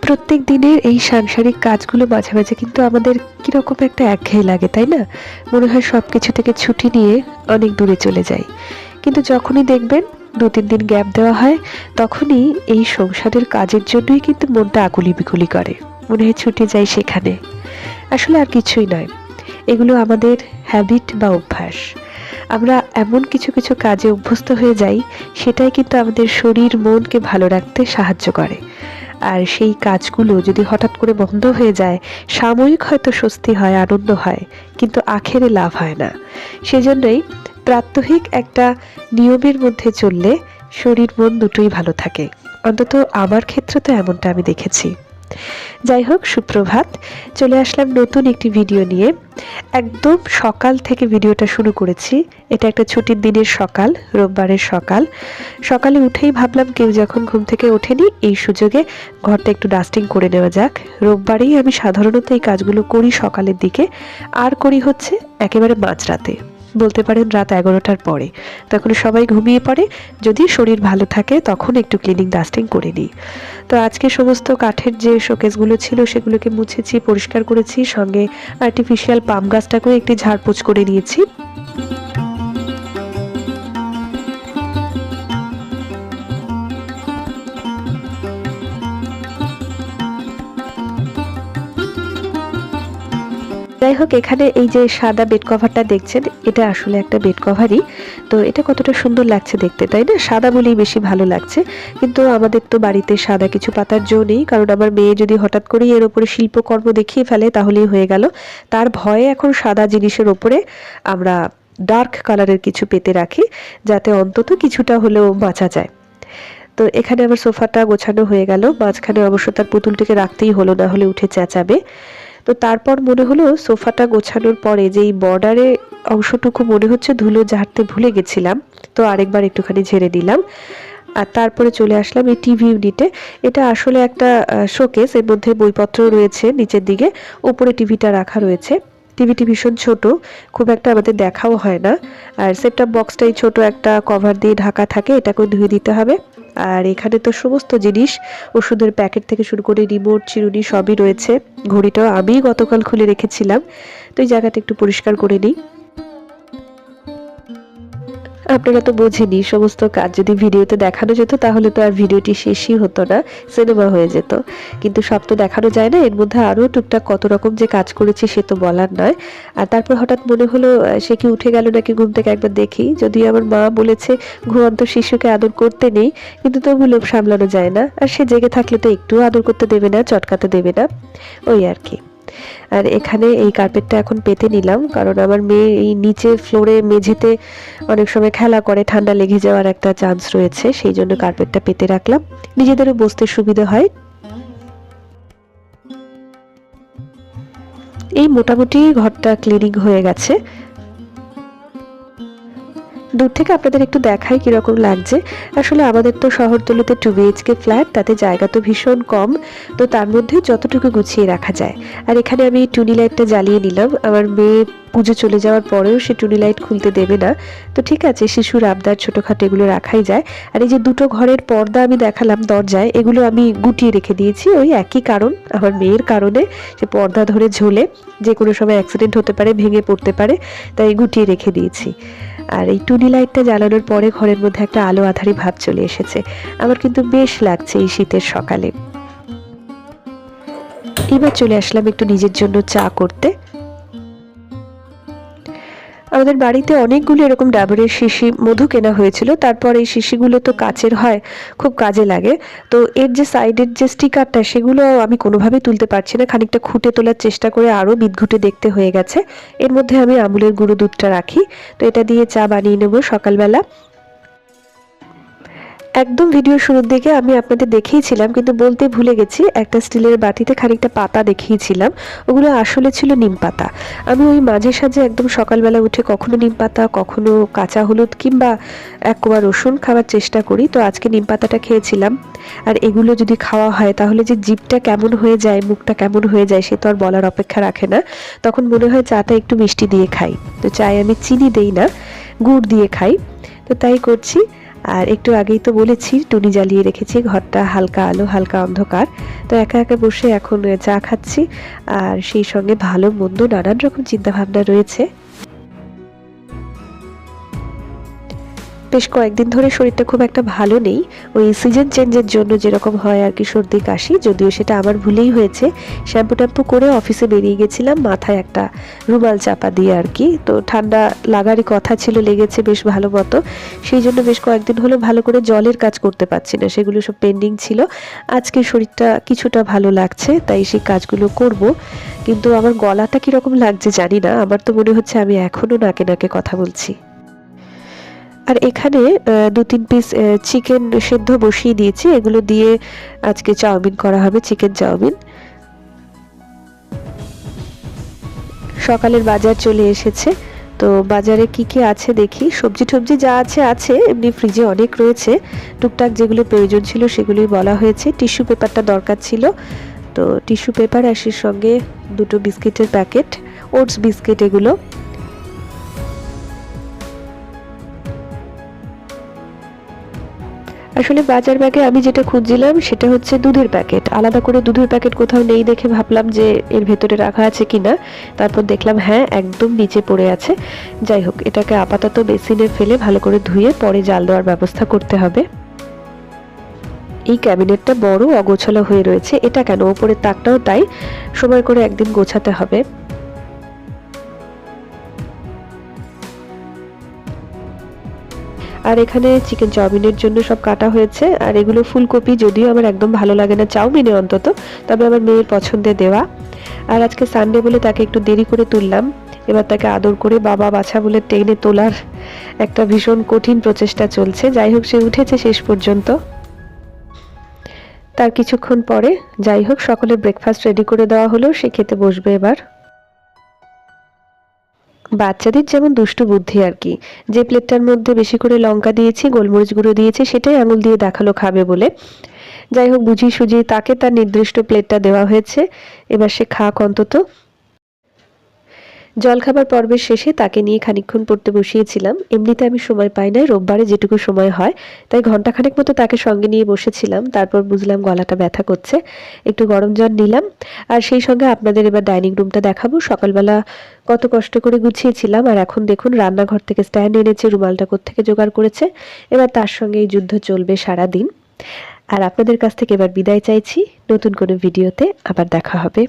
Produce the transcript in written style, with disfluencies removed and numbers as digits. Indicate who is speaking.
Speaker 1: প্রত্যেক দিনের এই সাংসারিক কাজগুলো মাঝে মাঝে কিন্তু আমাদের কিরকম একটা একঘেয়ে লাগে, তাই না? মনে হয় সবকিছু থেকে ছুটি নিয়ে অনেক দূরে চলে যাই। কিন্তু যখনই দেখবেন 2-3 দিন গ্যাপ দেওয়া হয়, তখনই এই সংসারের কাজের জন্যই কিন্তু মনটা আকুলি বিকুলি করে, মনে হয় ছুটে যাই সেখানে। আসলে আর কিছুই নয়, এগুলো আমাদের হ্যাবিট বা অভ্যাস। আমরা এমন কিছু কিছু কাজে অভ্যস্ত হয়ে যাই, সেটাই কিন্তু আমাদের শরীর মনকে ভালো রাখতে সাহায্য করে। আর সেই কাজগুলো যদি হঠাৎ করে বন্ধ হয়ে যায়, সাময়িক হয়তো স্বস্তি হয়, আনন্দ হয়, কিন্তু আখেরে লাভ হয় না। সেজন্যই প্রাত্যহিক একটা নিয়মের মধ্যে চললে শরীর মন দুটোই ভালো থাকে। অন্তত আমার ক্ষেত্রে তো এমনটা আমি দেখেছি। যাই হোক, সুপ্রভাত। চলে আসলাম নতুন একটি ভিডিও নিয়ে। একদম সকাল থেকে ভিডিওটা শুরু করেছি। এটা একটা ছুটির দিনের সকাল, রোববারের সকাল। সকালে উঠেই ভাবলাম কেউ যখন ঘুম থেকে ওঠেনি, এই সুযোগে ঘরটা একটু ডাস্টিং করে নেওয়া যাক। রোববারেই আমি সাধারণত এই কাজগুলো করি সকালের দিকে, আর করি হচ্ছে একেবারে মাঝরাতে, বলতে পারেন রাত 11টার পরে। তখন সবাই ঘুমিয়ে পড়ে, যদি শরীর ভালো থাকে তখন একটু ক্লিনিং ডাস্টিং করে নিই। তো আজকে সমস্ত কাঠের যে শোকেসগুলো ছিল সেগুলোকে মুছেছি, পরিষ্কার করেছি, সঙ্গে আর্টিফিশিয়াল পাম গাছটাকেও একটি ঝাড়পোছ করে নিয়েছি। যাই হোক, এখানে এই যে সাদা বেড কভারটা দেখছেন, এটা আসলে একটা বেড কভারই। তো এটা কতটা সুন্দর লাগছে দেখতে, তাই না? সাদা বলেই বেশি ভালো লাগছে। কিন্তু আমাদের তো বাড়িতে সাদা কিছু পাতার জো নেই, কারণ আমার মেয়ে যদি হঠাৎ করেই এর উপরে শিল্পকর্ম দেখিয়ে ফেলে তাহলেই হয়ে গেল। তার ভয়ে এখন সাদা জিনিসের ওপরে আমরা ডার্ক কালারের কিছু পেতে রাখি, যাতে অন্তত কিছুটা হলেও বাঁচা যায়। তো এখানে আমার সোফাটা গোছানো হয়ে গেল। মাঝখানে অবশ্য তার পুতুলটিকে রাখতেই হলো, না হলে উঠে চেঁচাবে। তো তারপর মনে হলো সোফাটা গোছানোর পরে যে এই বর্ডারে অংশটুকু মনে হচ্ছে ধুলো ঝাড়তে ভুলে গেছিলাম, তো আরেকবার একটুখানি ঝেড়ে দিলাম। আর তারপরে চলে আসলাম এই টিভি ইউনিটে। এটা আসলে একটা শোকেস, এর মধ্যে বইপত্র রয়েছে নিচের দিকে, উপরে টিভিটা রাখা রয়েছে। টিভিটি ভীষণ ছোট, খুব একটা আমাদের দেখাও হয় না। আর সেটটপ বক্সটাই ছোট একটা কভার দিয়ে ঢাকা থাকে, এটাকেও ধুয়ে দিতে হবে। আর এখানে তো সমস্ত জিনিস, ওষুধের প্যাকেট থেকে শুরু করে রিমোট, চিরুনি সবই রয়েছে। ঘড়িটাও আমি গতকাল খুলে রেখেছিলাম। তো এই জায়গাটা একটু পরিষ্কার করে নিই। আপনারা তো বোঝেনই, সমস্ত কাজ যদি ভিডিওতে দেখানো যেত তাহলে তো আর ভিডিওটি শেষই হতো না, সিনেমা হয়ে যেত। কিন্তু সব তো দেখানো যায় না, এর মধ্যে আরও টুকটাক কত রকম যে কাজ করেছি সে তো বলার নয়। আর তারপর হঠাৎ মনে হলো সে কি উঠে গেল নাকি ঘুম থেকে, একবার দেখি। যদিও আমার মা বলেছে ঘুমন্ত শিশুকে আদর করতে নেই, কিন্তু তবু লোভ সামলানো যায় না। আর সে জেগে থাকলে তো একটু আদর করতে দেবে না, চটকাতে দেবে না, ওই আর কি। আর এখানে এই কার্পেটটা এখন পেতে নিলাম, কারণ আমার মেয়ে এই নিচে ফ্লোরে মেঝেতে অনেক সময় খেলা করে, ঠান্ডা লেগে যাওয়ার একটা চান্স রয়েছে, সেই জন্য কার্পেটটা পেতে রাখলাম, নিজেদেরও বসতে সুবিধা হয়। এই মোটামুটি ঘরটা ক্লিনিং হয়ে গেছে। দূর থেকে আপনাদের একটু দেখাই কিরকম লাগছে। আসলে আমাদের তো শহরতলিতে 2 BHK ফ্ল্যাট, তাতে জায়গা তো ভীষণ কম। তো তার মধ্যে যতটুকু গুছিয়ে রাখা যায়। আর এখানে আমি টুনি লাইটটা জ্বালিয়ে নিলাম। আমার মেয়ে পুজো চলে যাওয়ার পরেও সে টুনি লাইট খুলতে দেবে না। তো ঠিক আছে, শিশুর আবদার ছোটোখাটো এগুলো রাখাই যায়। আর এই যে দুটো ঘরের পর্দা আমি দেখালাম দরজায়, এগুলো আমি গুটিয়ে রেখে দিয়েছি, ওই একই কারণ, আমার মেয়ের কারণে। যে পর্দা ধরে ঝোলে, যে কোনো সময় অ্যাক্সিডেন্ট হতে পারে, ভেঙে পড়তে পারে, তাই গুটিয়ে রেখে দিয়েছি। আর এই টুনি লাইটটা জ্বালানোর পরে ঘরের মধ্যে একটা আলো আঁধারি ভাব চলে এসেছে। আমার কিন্তু বেশ লাগছে এই শীতের সকালে। এবার চলে আসলাম একটু নিজের জন্য চা করতে। আমাদের বাড়িতে অনেকগুলো এরকম ডাবরের শিশি মধু কেনা হয়েছিল। তারপর এই শিশিগুলো তো কাচের হয়, খুব কাজে লাগে। তো এর যে সাইডের যে স্টিকারটা, সেগুলো আমি কোনোভাবেই তুলতে পারছি না, খানিকটা খুঁটে তোলার চেষ্টা করে আরও বিদঘুটে দেখতে হয়ে গেছে। এর মধ্যে আমি আমুলের গুঁড়ো দুধটা রাখি, তো এটা দিয়ে চা বানিয়ে নেব সকালবেলা। একদম ভিডিও শুরুর দিকে আমি আপনাদের দেখিয়েছিলাম, কিন্তু বলতে ভুলে গেছি, একটা স্টিলের বাটিতে খানিকটা পাতা দেখিয়েছিলাম, ওগুলো আসলে ছিল নিম পাতা। আমি ওই মাঝে সাঝে একদম সকালবেলা উঠে কখনো নিম পাতা, কখনো কাঁচা হলুদ কিংবা 1 কোয়া রসুন খাওয়ার চেষ্টা করি। তো আজকে নিম পাতাটা খেয়েছিলাম। আর এগুলো যদি খাওয়া হয় তাহলে যে জিভটা কেমন হয়ে যায়, মুখটা কেমন হয়ে যায়, সে তো আর বলার অপেক্ষা রাখে না। তখন মনে হয় চাটা একটু মিষ্টি দিয়ে খাই। তো চায়ে আমি চিনি দেই না, গুড় দিয়ে খাই। তো তাই করছি। আর একটু আগেই তো বলেছি টুনি জ্বালিয়ে রেখেছি, ঘরটা হালকা আলো হালকা অন্ধকার। তো একা একা বসে এখন চা খাচ্ছি, আর সেই সঙ্গে ভালো মন্দ নানান রকম চিন্তাভাবনা রয়েছে। বেশ কয়েকদিন ধরে শরীরটা খুব একটা ভালো নেই, ওই সিজন চেঞ্জের জন্য যেরকম হয় আর কি, সর্দি কাশি, যদিও সেটা আমার ভুলেই হয়েছে। শ্যাম্পু ট্যাম্পু করে অফিসে বেরিয়ে গেছিলাম মাথায় একটা রুমাল চাপা দিয়ে আর কি, তো ঠান্ডা লাগারই কথা ছিল, লেগেছে বেশ ভালো মতো। সেই জন্য বেশ কয়েকদিন হলো ভালো করে জলের কাজ করতে পারছি না, সেগুলো সব পেন্ডিং ছিল। আজকে শরীরটা কিছুটা ভালো লাগছে, তাই সেই কাজগুলো করব। কিন্তু আমার গলাটা কীরকম লাগছে জানি না, আমার তো মনে হচ্ছে আমি এখনও নাকে নাকে কথা বলছি। আর এখানে 2-3 পিস চিকেন সেদ্ধ বসিয়ে দিয়েছি, এগুলো দিয়ে আজকে চাউমিন করা হবে, চিকেন চাউমিন। সকালের বাজার চলে এসেছে, তো বাজারে কি কি আছে দেখি। সবজি টবজি যা আছে আছে, এমনি ফ্রিজে অনেক রয়েছে, টুকটাক যেগুলো প্রয়োজন ছিল সেগুলোই বলা হয়েছে। টিস্যু পেপারটা দরকার ছিল, তো টিস্যু পেপার আর সেই সঙ্গে 2টো বিস্কিটের প্যাকেট, ওটস বিস্কিট এগুলো। আসলে বাজার ব্যাগে আমি যেটা খুঁজছিলাম সেটা হচ্ছে দুধের প্যাকেট। আলাদা করে দুধের প্যাকেট কোথাও নেই দেখে ভাবলাম যে এর ভেতরে রাখা আছে কিনা, তারপর দেখলাম হ্যাঁ একদম নিচে পড়ে আছে। যাই হোক, এটাকে আপাতত বেসিনে ফেলে ভালো করে ধুয়ে পরে জাল দেওয়ার ব্যবস্থা করতে হবে। এই ক্যাবিনেটটা বড় অগোছালো হয়ে রয়েছে, এটা কেন, ওপরের তাকটাও তাই, সময় করে একদিন গোছাতে হবে। আর এখানে চিকেন চাউমিনের জন্য সব কাটা হয়েছে, আর এগুলো ফুলকপি, যদিও আমার একদম ভালো লাগে না চাউমিনে অন্তত, তবে আমার মেয়ের পছন্দে দেওয়া। আর আজকে সানডে বলে তাকে একটু দেরি করে তুললাম, এবার তাকে আদর করে বাবা বাছা বলে টেনে তোলার একটা ভীষণ কঠিন প্রচেষ্টা চলছে। যাই হোক, সে উঠেছে শেষ পর্যন্ত। তার কিছুক্ষণ পরে যাই হোক সকলের ব্রেকফাস্ট রেডি করে দেওয়া হলো, সে খেতে বসবে এবার। বাচ্চাদের যেমন দুষ্টু বুদ্ধি আর কি, যে প্লেটটার মধ্যে বেশি করে লঙ্কা দিয়েছি, গোলমরিচ গুঁড়ো দিয়েছি, সেটাই আঙুল দিয়ে দেখালো খাবে বলে। যাই হোক, বুঝিয়ে সুঝিয়ে তাকে তার নির্দিষ্ট প্লেটটা দেওয়া হয়েছে, এবার সে খাক অন্তত। জলখাবার পর্বের শেষে তাকে নিয়ে খানিকক্ষণ পড়তে বসিয়েছিলাম। এমনিতে আমি সময় পাই না, রোববারে যেটুকু সময় হয়, তাই ঘন্টাখানেক মতো তাকে সঙ্গে নিয়ে বসেছিলাম। তারপর বুঝলাম গলাটা ব্যথা করছে, একটু গরম জল নিলাম। আর সেই সঙ্গে আপনাদের এবার ডাইনিং রুমটা দেখাবো। সকালবেলা কত কষ্ট করে গুছিয়েছিলাম, আর এখন দেখুন রান্নাঘর থেকে স্ট্যান্ড এনেছে, রুমালটা কোত্থেকে জোগাড় করেছে। এবার তার সঙ্গে এই যুদ্ধ চলবে সারা দিন। আর আপনাদের কাছ থেকে এবার বিদায় চাইছি, নতুন কোনো ভিডিওতে আবার দেখা হবে।